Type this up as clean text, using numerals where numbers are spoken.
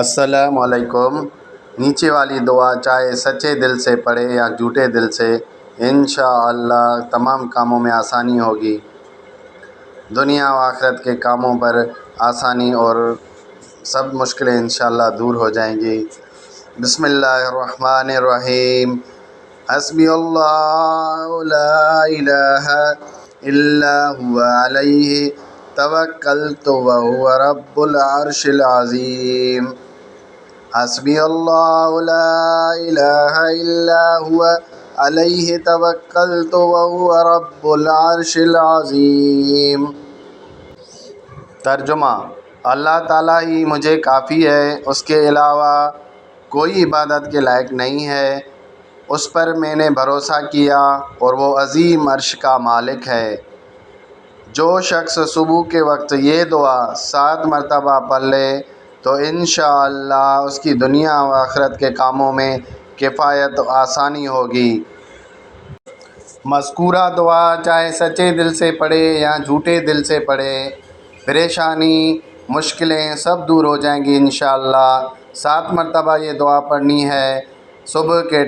السلام علیکم۔ نیچے والی دعا چاہے سچے دل سے پڑھے یا جھوٹے دل سے، انشاءاللہ تمام کاموں میں آسانی ہوگی۔ دنیا و آخرت کے کاموں پر آسانی اور سب مشکلیں انشاءاللہ دور ہو جائیں گی۔ بسم اللہ الرحمن الرحیم۔ حسبی اللہ لا الہ الا هو علیہ توکلت وہو رب العرش العظیم۔ حسبی اللہ لا الہ الا هو علیہ توکلت وہو رب العرش العظیم۔ ترجمہ: اللہ تعالیٰ ہی مجھے کافی ہے، اس کے علاوہ کوئی عبادت کے لائق نہیں ہے۔ اس پر میں نے بھروسہ کیا اور وہ عظیم عرش کا مالک ہے۔ جو شخص صبح کے وقت یہ دعا 7 مرتبہ پڑھ لے تو انشاءاللہ اس کی دنیا و آخرت کے کاموں میں کفایت و آسانی ہوگی۔ مذکورہ دعا چاہے سچے دل سے پڑھے یا جھوٹے دل سے پڑھے، پریشانی، مشکلیں سب دور ہو جائیں گی انشاءاللہ۔ 7 مرتبہ یہ دعا پڑھنی ہے۔ صبح کے